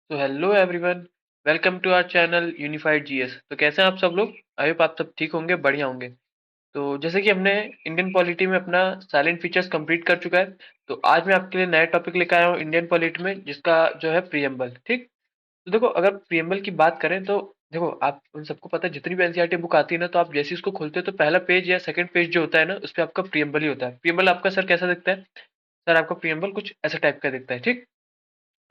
तो hello everyone. Welcome to our channel unified GS. तो कैसे हैं आप सब लोग? आई होप आप सब ठीक होंगे, बढ़िया होंगे। तो जैसे कि हमने इंडियन पॉलिटी में अपना साइलेंट फीचर्स कंप्लीट कर चुका है, तो आज मैं आपके लिए नया टॉपिक लेकर आया हूँ इंडियन पॉलिटी में, जिसका जो है प्रियम्बल। ठीक। तो देखो, अगर प्रियम्बल की बात करें तो देखो, आप उन सबको पता है, जितनी भी एनसीईआरटी बुक आती है ना, तो आप जैसे ही उसको खोलते हो तो पहला पेज या सेकंड पेज जो होता है ना, उस पर आपका प्रियम्बल ही होता है। प्रियम्बल आपका सर कैसा दिखता है? सर आपका प्रियम्बल कुछ ऐसा टाइप का दिखता है। ठीक।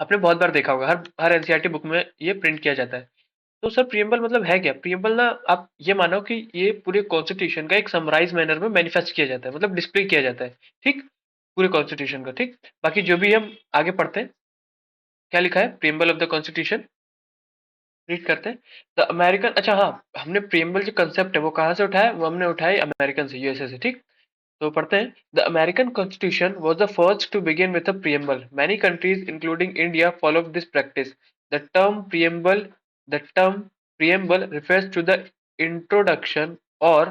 आपने बहुत बार देखा होगा, हर हर एनसीईआरटी बुक में ये प्रिंट किया जाता है। तो सर प्रियम्बल मतलब है क्या? प्रियम्बल ना, आप ये मानो कि ये पूरे कॉन्स्टिट्यूशन का एक समराइज मैनर में मैनिफेस्ट किया जाता है, मतलब डिस्प्ले किया जाता है। ठीक। पूरे कॉन्स्टिट्यूशन का। ठीक। बाकी जो भी हम आगे पढ़ते हैं, क्या लिखा है preamble of the constitution, read करते हैं। द अमेरिकन, अच्छा हाँ, हमने प्रियम्बल जो कंसेप्ट है वो कहाँ से उठाया? वो हमने उठाया अमेरिकन से, यूएसए से। ठीक। तो पढ़ते हैं। The American constitution was the first to begin with a preamble. Many countries including India follow this practice. The term preamble the term preamble refers to the introduction और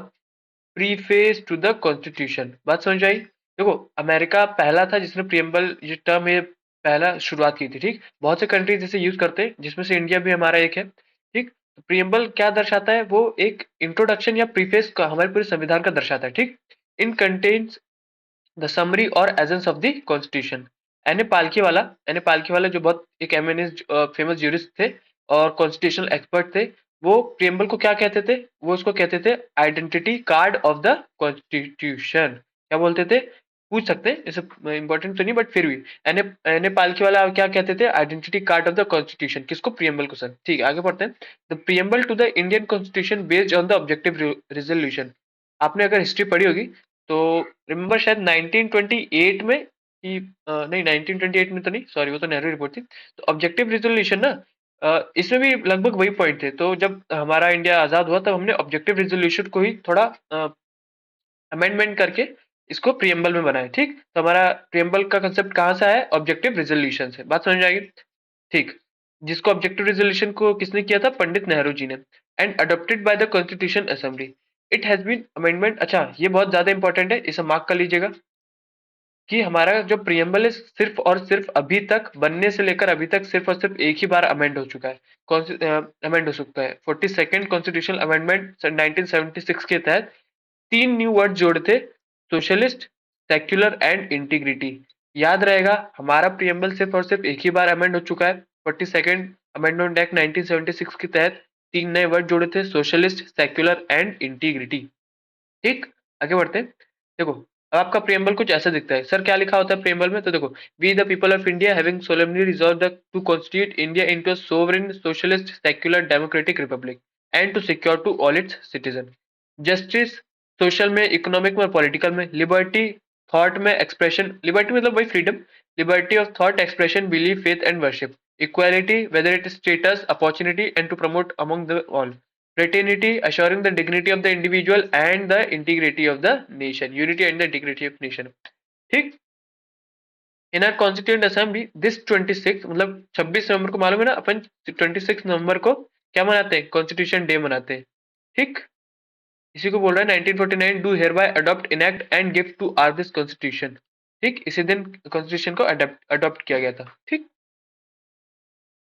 प्रीफेस टू द कॉन्स्टिट्यूशन। बात समझ आई? देखो, America पहला था जिसने preamble ये term ये पहला शुरुआत की थी। ठीक। बहुत से कंट्रीज इसे यूज करते हैं, जिसमें से इंडिया भी हमारा एक है। ठीक। प्रियम्बल क्या दर्शाता है? वो एक इंट्रोडक्शन या प्रीफेस का हमारे पूरे संविधान का दर्शाता है। ठीक। इन कंटेन्स द समरी और essence of the constitution. N A Palkhivala जो बहुत एक एमिनेंट फेमस ज्यूरिस्ट थे और कॉन्स्टिट्यूशनल एक्सपर्ट थे, वो प्रियम्बल को क्या कहते थे? वो उसको कहते थे identity card of the constitution. क्या बोलते थे? पूछ सकते हैं, इसे इंपॉर्टेंट तो नहीं, बट फिर भी एन ए पालकीवाला क्या कहते थे? Identity card of the constitution. किसको? प्रियम्बल को सर। ठीक है, आगे पढ़ते हैं। The preamble to the Indian constitution based on the objective resolution. आपने अगर हिस्ट्री पढ़ी होगी तो रिमेंबर शायद 1928 में कि नहीं, 1928 में तो नहीं, सॉरी, वो तो नेहरू रिपोर्ट थी। तो ऑब्जेक्टिव रिजोल्यूशन ना, इसमें भी लगभग वही पॉइंट थे। तो जब हमारा इंडिया आजाद हुआ तब हमने ऑब्जेक्टिव रिजोल्यूशन को ही थोड़ा अमेंडमेंट करके इसको प्रियम्बल में बनाया। ठीक। तो हमारा प्रियम्बल का कंसेप्ट कहाँ से आया? ऑब्जेक्टिव रिजोल्यूशन से। बात समझ आएगी? ठीक। जिसको ऑब्जेक्टिव रिजोल्यूशन को किसने किया था? पंडित नेहरू जी ने। And adopted by the constitution assembly. It has been amendment. अच्छा, ये बहुत ज्यादा इंपॉर्टेंट है, इसे मार्क कर लीजिएगा कि हमारा जो प्रियम्बल है, सिर्फ और सिर्फ अभी तक बनने से लेकर अभी तक सिर्फ और सिर्फ एक ही बार अमेंड हो चुका है। कौन सी अमेंड हो सकता है? 42nd कॉन्स्टिट्यूशनल अमेंडमेंट 1976 के तहत तीन न्यू वर्ड जोड़े थे: सोशलिस्ट, सेक्युलर एंड इंटीग्रिटी। याद रहेगा, हमारा प्रियम्बल सिर्फ और सिर्फ एक ही बार अमेंड हो चुका है। 42nd अमेंडमेंट एक्ट 1976 के तहत तीन नए वर्ड जोड़े थे: सोशलिस्ट, सेक्युलर एंड इंटीग्रिटी। ठीक। आगे बढ़ते हैं। देखो, अब आपका प्रियम्बल कुछ ऐसा दिखता है। सर क्या लिखा होता है प्रियम्बल में? तो देखो, we the people of India having solemnly resolve to constitute India into a sovereign socialist secular democratic republic and to secure to all its citizen justice, social में, इकोनॉमिक में और पॉलिटिकल में, लिबर्टी, थॉट में expression, liberty मतलब वही freedom, liberty of thought expression, belief, faith and worship, equality whether it is status, opportunity and to promote among the all, fraternity, assuring the dignity of the individual and the integrity of the nation, unity and the integrity of nation। ठीक। इन our constituent assembly this 26 मतलब 26 नवंबर को, मालूम है ना, अपन 26 नवंबर को क्या मनाते हैं? कॉन्स्टिट्यूशन डे मनाते हैं। ठीक। इसी को बोल रहा है 1949 do hereby adopt enact and give to our this constitution. ठीक। इसी दिन कॉन्स्टिट्यूशन को अडॉप्ट किया गया था। ठीक।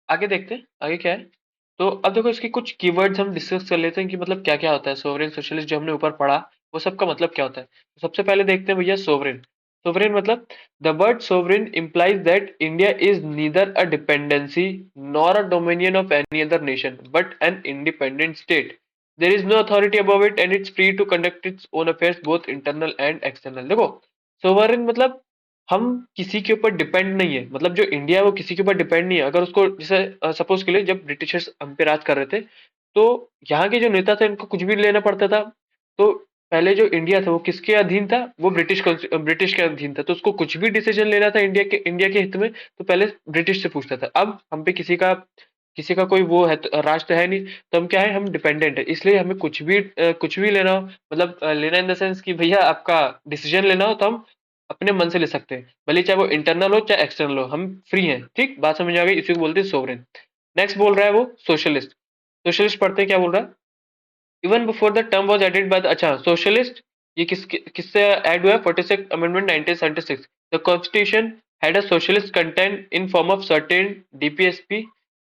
आगे देखते हैं आगे क्या है। तो अब देखो, इसके कुछ कीवर्ड्स हम डिस्कस कर लेते हैं कि मतलब क्या क्या होता है सोवरेन सोशलिस्ट, जो हमने ऊपर पढ़ा वो सबका मतलब क्या होता है। तो सबसे पहले देखते हैं भैया सोवरेन। सोवरेन मतलब, the word sovereign implies that India is neither a dependency nor a dominion of any other nation but an independent state. There is no authority above it and it's free to conduct its own affairs both internal and external. देखो, sovereign मतलब हम किसी के ऊपर depend नहीं है, मतलब जो इंडिया है वो किसी के ऊपर डिपेंड नहीं है। अगर उसको, जैसे सपोज के लिए जब ब्रिटिशर्स हम पे राज कर रहे थे, तो यहाँ के जो नेता थे उनको कुछ भी लेना पड़ता था। तो पहले जो इंडिया था वो किसके अधीन था? वो ब्रिटिश के अधीन था। तो उसको कुछ भी डिसीजन लेना था इंडिया के हित में, तो पहले ब्रिटिश से पूछता था। अब हम पे किसी का कोई वो है राष्ट्र है नहीं, तो हम क्या है, हम डिपेंडेंट है। इसलिए हमें कुछ भी लेना हो, मतलब लेना इन द सेंस कि भैया आपका डिसीजन लेना हो, तो हम अपने मन से ले सकते हैं, भले चाहे वो इंटरनल हो चाहे एक्सटर्नल हो, हम फ्री हैं। ठीक। बात समझ आ गई? इसी को बोलते हैं सोवरेन। नेक्स्ट बोल रहा है वो सोशलिस्ट। सोशलिस्ट पढ़ते हैं क्या बोल रहा है। Even before the term was added by the, अच्छा, सोशलिस्ट ये किससे ऐड हुआ है? 46 amendment 1976। The constitution had a socialist content in form of certain DPSP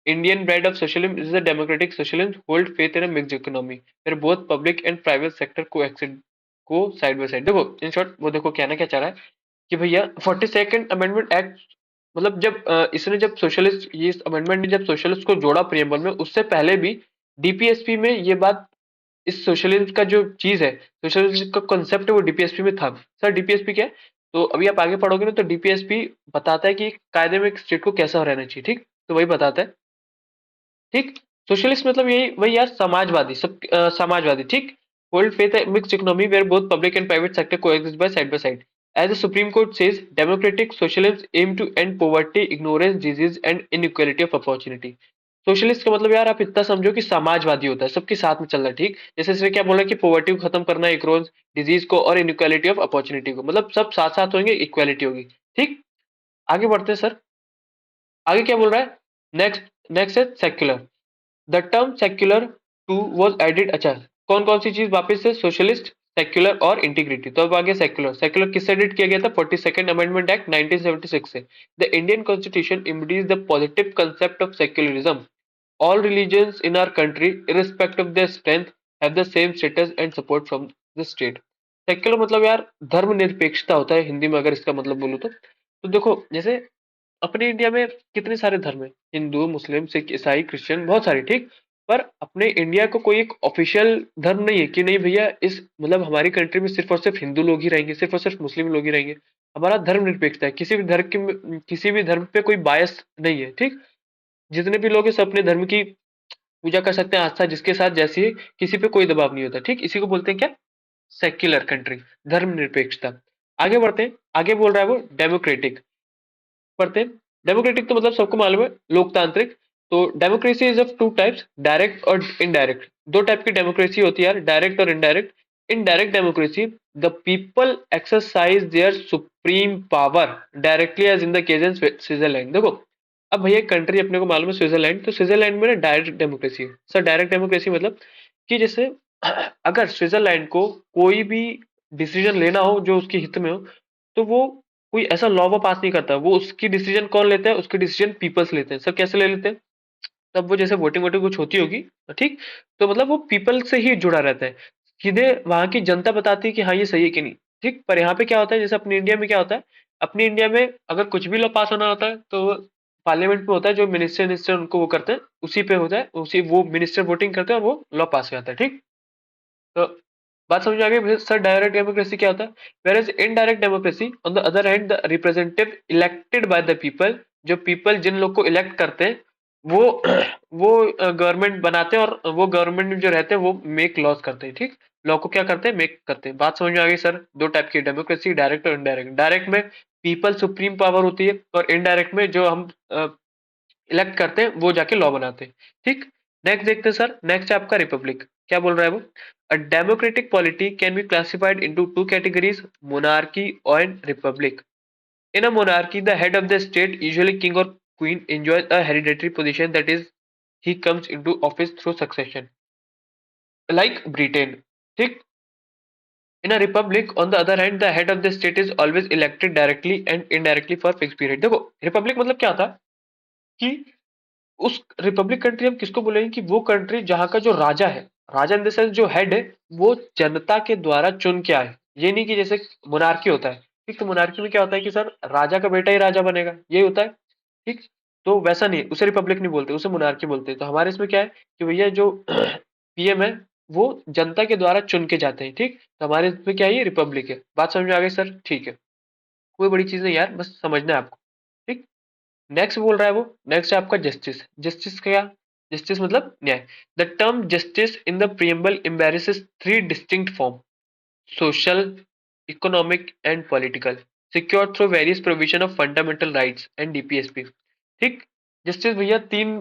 Indian brand of socialism is a democratic socialism, hold faith in a mixed economy, where both public and private sector को side by side. देखो in short वो देखो कहना क्या चाह रहा है कि भैया 42nd अमेंडमेंट एक्ट, मतलब जब इसने जब सोशलिस्ट ये अमेंडमेंट ने जब सोशलिस्ट को जोड़ा प्रियम्बल में, उससे पहले भी डीपीएसपी में ये बात, इस सोशलिज्म का जो चीज है, सोशलिज्म का कॉन्सेप्ट है, वो डीपीएसपी में था। सर डीपीएसपी क्या है? तो अभी आप आगे पढ़ोगे ना, तो डीपीएसपी बताता है कि कायदे में एक स्टेट को कैसा रहना चाहिए, ठीक, तो वही बताता है। ठीक, सोशलिस्ट मतलब यही वही यार, समाजवादी, समाजवादी, ठीक। Hold faith mixed economy where both public and private sector coexist by side. As the Supreme Court says, democratic socialism aim to end poverty, ignorance, disease and inequality of opportunity. Socialist का मतलब यार आप इतना समझो कि समाजवादी होता है, सबके साथ में चल रहा है, ठीक। जैसे इसने क्या बोला कि पॉवर्टी को खत्म करना है, इक्रोन्स, डिजीज को और इनइक्वालिटी ऑफ अपॉर्चुनिटी को, मतलब सब साथ साथ होंगे, इक्वालिटी होगी, ठीक। आगे बढ़ते हैं सर, आगे क्या बोल रहा है? नेक्स्ट, नेक्स्ट है secular. The term secular too was added. अच्छा, कौन कौन सी चीज वापस से? सोशलिस्ट, सेक्युलर और इंटीग्रिटी। तो अब आगे सेक्युलर, सेक्युलर किससे एडिट किया गया था? 42nd अमेंडमेंट एक्ट 1976 से। The Indian constitution embodies the positive concept of secularism. All religions in our country, irrespective of their strength, have the same status and support from the state. Secular मतलब यार धर्मनिरपेक्षता होता है हिंदी में, अगर इसका मतलब बोलूं तो देखो जैसे अपने इंडिया में कितने सारे धर्म है, हिंदू, मुस्लिम, सिख, ईसाई, क्रिश्चियन, बहुत सारे, ठीक। पर अपने इंडिया को कोई एक ऑफिशियल धर्म नहीं है कि नहीं भैया इस मतलब हमारी कंट्री में सिर्फ और सिर्फ हिंदू लोग ही रहेंगे, सिर्फ और सिर्फ मुस्लिम लोग ही रहेंगे। हमारा धर्म निरपेक्षता है, किसी भी धर्म के किसी भी धर्म पे कोई बायस नहीं है, ठीक। जितने भी लोग हैं सब अपने धर्म की पूजा कर सकते हैं, आस्था जिसके साथ जैसी है, किसी पे कोई दबाव नहीं होता, ठीक। इसी को बोलते हैं क्या? सेक्युलर कंट्री, धर्मनिरपेक्षता। आगे बढ़ते हैं, आगे बोल रहा है वो डेमोक्रेटिक। पढ़ते हैं, डेमोक्रेटिक तो मतलब सबको मालूम है, लोकतांत्रिक। तो democracy is of two types, direct और इनडायरेक्ट। दो टाइप की डेमोक्रेसी होती है यार, डायरेक्ट और indirect. Indirect democracy, the people exercise their supreme power directly as in the case in Switzerland. देखो अब भैया कंट्री अपने को मालूम है स्विट्जरलैंड, तो स्विट्जरलैंड में ना डायरेक्ट डेमोक्रेसी है। सर डायरेक्ट डेमोक्रेसी मतलब कि जैसे अगर स्विट्जरलैंड को कोई भी डिसीजन लेना हो जो उसके हित में हो, तो वो कोई ऐसा लॉ वो पास नहीं करता, वो उसकी डिसीजन कौन लेता है? उसकी डिसीजन पीपल्स लेते हैं। सर कैसे ले लेते हैं? तब वो जैसे वोटिंग वोटिंग कुछ होती होगी, ठीक। तो मतलब वो पीपल से ही जुड़ा रहता है, सीधे वहां की जनता बताती है कि हाँ ये सही है कि नहीं, ठीक। पर यहाँ पे क्या होता है, जैसे अपने इंडिया में क्या होता है, अपने इंडिया में अगर कुछ भी लॉ पास होना होता है तो पार्लियामेंट में होता है, जो मिनिस्टर मिनिस्टर उनको वो करते हैं, उसी पे होता है, उसी वो मिनिस्टर वोटिंग करते हैं और वो लॉ पास हो जाता है, ठीक। तो बात समझ में आ गई सर? डायरेक्ट डेमोक्रेसी क्या होता है? Where is indirect democracy on the other hand, the representative elected by the people. जो पीपल जिन लोग को इलेक्ट करते हैं वो वो गवर्नमेंट बनाते हैं, और वो गवर्नमेंट में जो रहते हैं वो मेक लॉज करते हैं, ठीक। लॉ को क्या करते हैं? मेक करते हैं। बात समझ में आ गई सर? दो टाइप की डेमोक्रेसी, डायरेक्ट और इनडायरेक्ट। डायरेक्ट में पीपल सुप्रीम पावर होती है, और इनडायरेक्ट में जो हम इलेक्ट करते हैं वो जाके लॉ बनाते हैं, ठीक। नेक्स्ट देखते हैं सर, नेक्स्ट है आपका रिपब्लिक। क्या बोल रहा है वो? A democratic polity can be classified into two categories, monarchy and republic. In a monarchy the head of the state, usually king और queen, enjoys a hereditary position, that is he comes into office through succession, like Britain, ठीक। In a republic, on the other hand, the head of the state is always elected directly and indirectly for fixed period। देखो Republic मतलब क्या था कि उस Republic country हम किसको बोलेंगे कि वो कंट्री जहां का जो राजा है, राजा इन द सेंस जो हेड है, वो जनता के द्वारा चुन के आए। ये नहीं कि जैसे मोनार्की होता है, ठीक। तो मोनार्की में क्या होता है कि सर राजा का बेटा ही राजा बनेगा, ये होता है, ठीक। तो वैसा नहीं, उसे रिपब्लिक नहीं बोलते, उसे मोनार्की बोलते हैं। तो हमारे इसमें क्या है कि भैया जो पीएम है वो जनता के द्वारा चुन के जाते हैं, ठीक। तो हमारे इसमें क्या है, ये रिपब्लिक है। बात समझ में आ गई सर? ठीक है, कोई बड़ी चीज नहीं यार, बस समझना है आपको, ठीक। नेक्स्ट बोल रहा है वो, नेक्स्ट है आपका जस्टिस। जस्टिस क्या? जस्टिस मतलब न्याय। The term justice in the preamble embraces three distinct form, social, economic and political, secured through various provision of fundamental rights and DPSP, ठीक। जस्टिस भैया तीन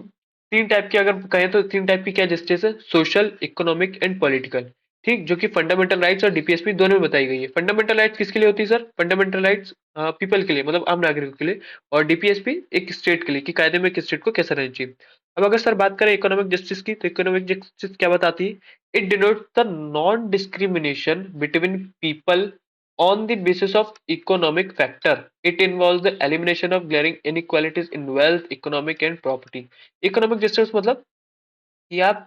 तीन टाइप की, अगर कहें तो तीन टाइप की क्या जस्टिस है? सोशल, इकोनॉमिक एंड पॉलिटिकल, ठीक। जो कि फंडामेंटल राइट्स और डीपीएसपी दोनों में बताई गई है। फंडामेंटल राइट्स किसके लिए होती है सर? फंडामेंटल राइट्स पीपल के लिए, मतलब आम नागरिकों के लिए, और डीपीएसपी एक स्टेट के लिए कि कायदे में एक स्टेट को कैसा रहना चाहिए। अब अगर सर बात करें इकोनॉमिक जस्टिस की, तो इकोनॉमिक जस्टिस क्या बताती है? It denotes the non discrimination between people on the basis of economic factor. It involves the elimination of glaring inequalities in wealth, economic and property. Economic justice मतलब कि आप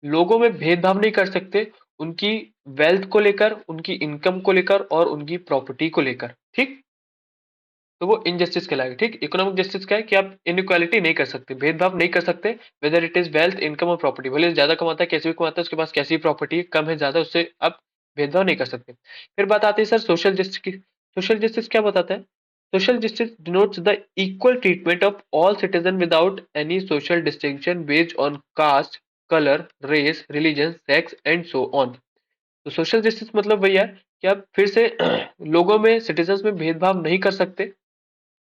लोगों में भेदभाव नहीं कर सकते उनकी वेल्थ को लेकर, उनकी इनकम को लेकर और उनकी प्रॉपर्टी को लेकर, ठीक। तो वो इनजस्टिस कहलाएगा, ठीक। इकोनॉमिक जस्टिस क्या है कि आप इनइक्वालिटी नहीं कर सकते, भेदभाव नहीं कर सकते, weather it is wealth, income और प्रॉपर्टी, भले ज्यादा कमाता है, कैसे भी कमाता है, उसके पास कैसी प्रॉपर्टी कम है ज्यादा, उससे आप भेदभाव नहीं कर सकते। फिर बात आती है सर सोशल जस्टिस की। सोशल जस्टिस क्या बताता है? Social justice denotes the equal treatment of all citizen without any social distinction based on caste, colour, race, religion, sex and so on. तो सोशल जस्टिस मतलब भैया कि आप फिर से लोगों में, सिटीजन्स में भेदभाव नहीं कर सकते,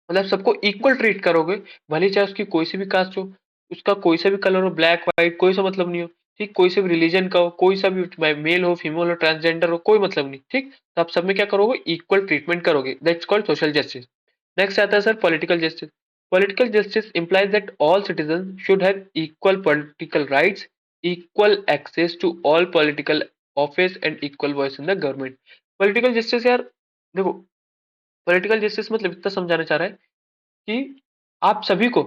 मतलब सबको इक्वल ट्रीट करोगे, भले चाहे उसकी कोई सी भी कास्ट हो, उसका कोई सा भी कलर हो, ब्लैक व्हाइट कोई सा मतलब नहीं हो, ठीक। कोई से भी रिलीजन का हो, कोई सा भी मेल हो, फीमेल हो, ट्रांसजेंडर हो, कोई मतलब नहीं, ठीक। तो आप सब में क्या करोगे? इक्वल ट्रीटमेंट करोगे, that's called social justice. Next आता है sir political justice. Political justice implies that all citizens should have equal political rights, equal access to all political office and equal voice in the government. Political justice यार देखो, political justice मतलब इतना समझाना चाह रहा है कि आप सभी को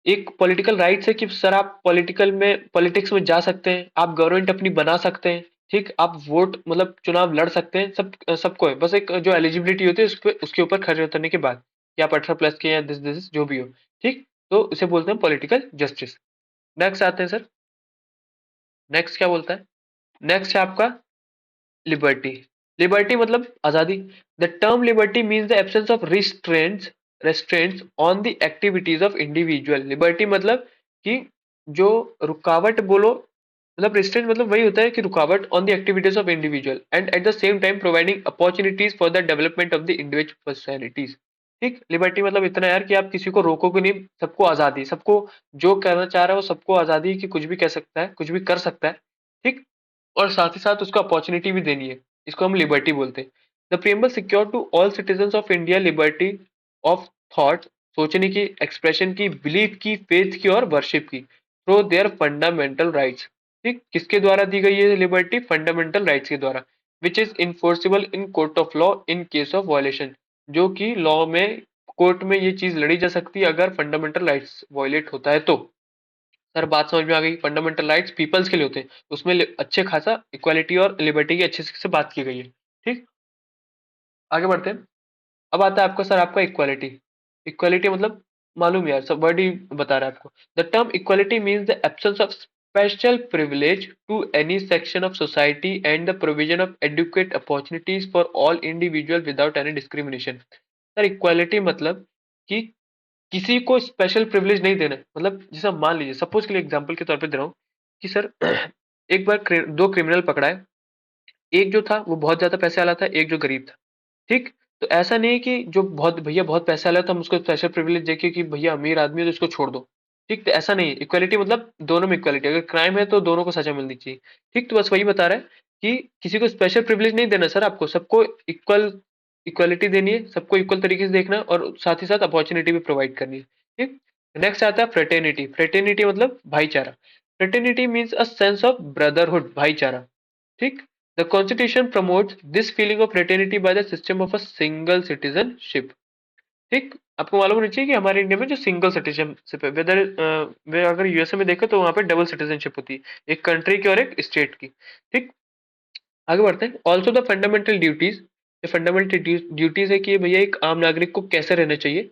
एक पॉलिटिकल राइट्स है कि सर आप पॉलिटिक्स में जा सकते हैं, आप गवर्नमेंट अपनी बना सकते हैं, ठीक। आप वोट मतलब चुनाव लड़ सकते हैं, सबको है, बस एक जो एलिजिबिलिटी होती है उसके ऊपर खड़े उतरने के बाद कि आप 18+ के या दिस जो भी हो, ठीक। तो उसे बोलते हैं पॉलिटिकल जस्टिस। नेक्स्ट आते हैं सर, नेक्स्ट क्या बोलता है? नेक्स्ट है आपका लिबर्टी। लिबर्टी मतलब आजादी। The term liberty means the absence of restraints on the activities of individual. Liberty मतलब कि जो रुकावट बोलो, मतलब रिस्ट्रेंट मतलब वही होता है कि रुकावट on the activities of individual and at the same time providing opportunities for the development of the individual personalities, ठीक। लिबर्टी मतलब इतना यार कि आप किसी को रोकोगे नहीं, सबको आजादी, सबको जो करना चाह रहा है वो सबको आजादी है कि कुछ भी कह सकता है, कुछ भी कर सकता है, ठीक। और साथ ही साथ उसको अपॉर्चुनिटी भी देनी है, इसको हम लिबर्टी बोलते हैं। The preamble secure to all citizen of India liberty of thought, सोचने की, एक्सप्रेशन की, बिलीफ की, फेथ की और वर्शिप की, थ्रू देयर फंडामेंटल राइट्स, ठीक। किसके द्वारा दी गई है लिबर्टी? फंडामेंटल राइट्स के द्वारा, which is enforceable in court of law in case of violation, जो कि लॉ में, कोर्ट में ये चीज लड़ी जा सकती है अगर फंडामेंटल राइट्स वायलेट होता है तो। सर बात समझ में आ गई? फंडामेंटल राइट्स पीपल्स के लिए होते हैं, उसमें अच्छे खासा इक्वालिटी और लिबर्टी की अच्छे से बात की गई है, ठीक। आगे बढ़ते हैं। अब आता है आपका सर आपका इक्वालिटी। इक्वालिटी मतलब मालूम यार, सब वर्ड ही बता रहा है आपको। The term equality means the absence of special privilege to any section of society and the provision of adequate opportunities for all individual without any discrimination. Sir equality मतलब कि किसी को स्पेशल प्रिविलेज नहीं देना, मतलब जैसे मान लीजिए, सपोज के लिए एग्जांपल के तौर पे दे रहा हूँ कि सर एक बार दो क्रिमिनल पकड़ा है, एक जो था वो बहुत ज्यादा पैसे वाला था, एक जो गरीब था, ठीक। तो ऐसा नहीं है कि जो बहुत भैया बहुत पैसे वाला है तो हम उसको स्पेशल प्रिविलेज देके कि भैया अमीर आदमी है तो उसको छोड़ दो, ठीक। तो ऐसा नहीं है, इक्वालिटी मतलब दोनों में इक्वालिटी, अगर क्राइम है तो दोनों को सजा मिलनी चाहिए, ठीक। तो बस वही बता रहा है कि किसी को स्पेशल प्रिविलेज नहीं देना सर, आपको सबको इक्वल इक्वालिटी देनी है, सबको इक्वल तरीके से देखना है और साथ ही साथ अपॉर्चुनिटी भी प्रोवाइड करनी है, ठीक। नेक्स्ट आता है फ्रेटर्निटी। फ्रेटर्निटी मतलब भाईचारा। Fraternity means a sense of brotherhood, भाईचारा, ठीक। The constitution promotes this feeling of fraternity by the system of a single citizenship, ठीक। आपको मालूम होना चाहिए कि हमारे इंडिया में जो सिंगल सिटीजनशिप है, वेदर वे अगर यूएसए में देखो तो वहां पे डबल सिटीजनशिप होती है, एक कंट्री की और एक स्टेट की, ठीक। आगे बढ़ते हैं। ऑल्सो द फंडामेंटल ड्यूटीज, ये फंडामेंटल ड्यूटीज है कि भैया एक आम नागरिक को कैसे रहना चाहिए,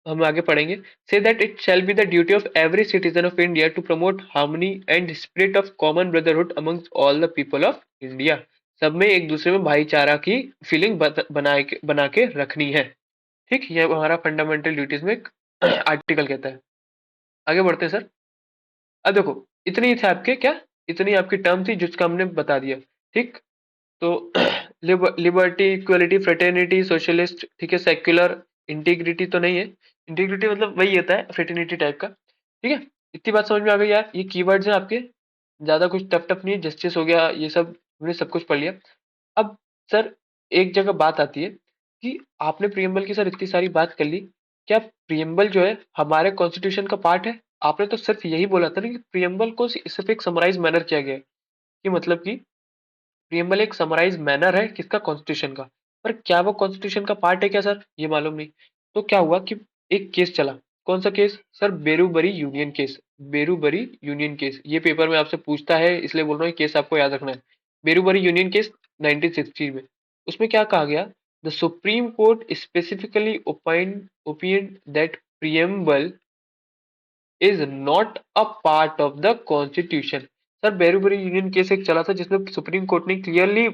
हम आगे पढ़ेंगे। Say that it shall be the duty of every citizen of India to promote harmony and spirit of common brotherhood amongst all the people of India. सब में एक दूसरे में भाईचारा की फीलिंग बना के रखनी है, ठीक। ये हमारा फंडामेंटल ड्यूटीज में एक आर्टिकल कहता है। आगे बढ़ते हैं सर। अब देखो, इतनी ही थे आपके क्या, इतनी आपकी टर्म थी जिसका हमने बता दिया, ठीक। तो लिबर्टी, इक्वलिटी, फ्रेटर्निटी, सोशलिस्ट, ठीक है, सेक्युलर, इंटीग्रिटी तो नहीं है, इंटीग्रिटी मतलब वही होता है फ्रेटर्निटी टाइप का, ठीक है। इतनी बात समझ में आ गई यार, ये कीवर्ड्स हैं आपके, ज्यादा कुछ टफ टफ नहीं है, जस्टिस हो गया, ये सब हमने सब कुछ पढ़ लिया। अब सर एक जगह बात आती है कि आपने प्रियम्बल की सर इतनी सारी बात कर ली, क्या प्रियम्बल जो है हमारे कॉन्स्टिट्यूशन का पार्ट है? आपने तो सिर्फ यही बोला था ना कि प्रियम्बल को सिर्फ एक समराइज मैनर किया गया है, कि मतलब कि प्रियम्बल एक समराइज मैनर है किसका? कॉन्स्टिट्यूशन का। पर क्या वो कॉन्स्टिट्यूशन का पार्ट है क्या सर? ये मालूम नहीं। तो क्या हुआ कि एक केस चला। कौन सा case sir? Berubari union case. Berubari union case, ये पेपर में आपसे पूछता है, इसलिए बोल रहा हूँ ये केस आपको याद रखना है। बेरूबरी यूनियन केस 1960 में। उसमें क्या कहा गया? The supreme court specifically opinion that preamble is not a part of the constitution. Sir Berubari union case एक चला था जिसमें सुप्रीम कोर्ट ने क्लियरली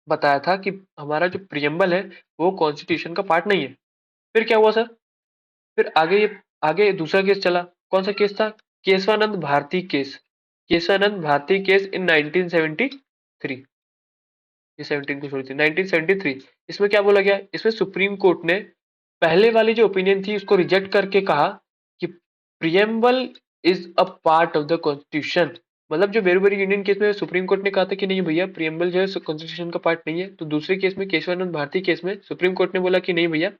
बताया था कि हमारा जो प्रियम्बल है वो कॉन्स्टिट्यूशन का पार्ट नहीं है। फिर क्या हुआ सर? फिर आगे दूसरा केस चला। कौन सा केस था? Kesavananda Bharati case. Kesavananda Bharati case in 1973। ये 17 को छोड़ी थी, 1973। इसमें क्या बोला गया? इसमें सुप्रीम कोर्ट ने पहले वाली जो ओपिनियन थी उसको रिजेक्ट करके कहा कि preamble is a part of the constitution. मतलब जो बेरूबरी यूनियन केस में सुप्रीम कोर्ट ने कहा था कि नहीं भैया प्रियम्बल जो है कॉन्स्टिट्यूशन का पार्ट नहीं है, तो दूसरे केस में केशवानंद भारती केस में सुप्रीम कोर्ट ने बोला कि नहीं भैया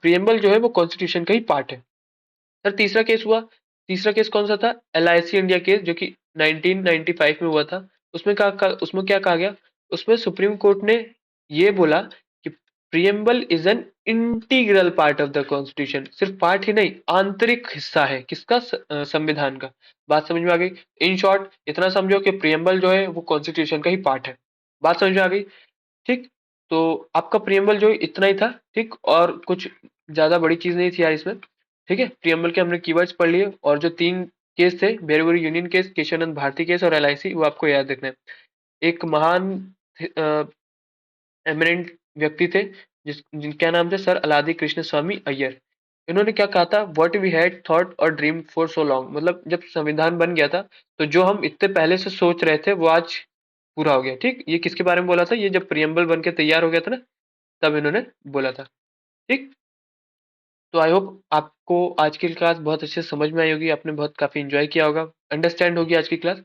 प्रियम्बल जो है वो कॉन्स्टिट्यूशन का ही पार्ट है। सर तीसरा केस हुआ। तीसरा केस कौन सा था? LIC इंडिया केस, जो कि 1995 में हुआ था। उसमें क्या कहा गया? उसमें सुप्रीम कोर्ट ने ये बोला कि preamble is an integral part of the constitution. सिर्फ पार्ट ही नहीं, आंतरिक हिस्सा है। किसका? संविधान का। बात समझ में आ गई? इन शॉर्ट इतना समझो कि प्रियम्बल जो है वो कॉन्स्टिट्यूशन का ही पार्ट है। बात समझ में आ गई? ठीक। तो आपका प्रियम्बल जो है इतना ही था। ठीक, और कुछ ज्यादा बड़ी चीज नहीं थी यार इसमें। ठीक है, प्रियम्बल के हमने कीवर्ड्स पढ़ लिए, और जो तीन केस थे, Berubari union case, Kesavananda Bharati case और LIC, वो आपको याद रखना है। एक महान एमिनेंट व्यक्ति थे जिनका नाम थे सर अलादी कृष्ण स्वामी अय्यर। इन्होंने क्या कहा था? व्हाट वी हैड थॉट और ड्रीम फॉर सो लॉन्ग। मतलब जब संविधान बन गया था तो जो हम इतने पहले से सोच रहे थे वो आज पूरा हो गया। ठीक, ये किसके बारे में बोला था? ये जब प्रियम्बल बन के तैयार हो गया था ना, तब इन्होंने बोला था। ठीक। तो आई होप आपको आज की क्लास बहुत अच्छे से समझ में आई होगी, आपने बहुत काफी एंजॉय किया होगा, अंडरस्टैंड होगी आज की क्लास।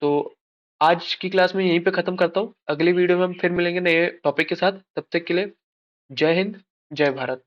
तो आज की क्लास में यहीं पे खत्म करता हूँ। अगली वीडियो में हम फिर मिलेंगे नए टॉपिक के साथ। तब तक के लिए जय हिंद, जय भारत।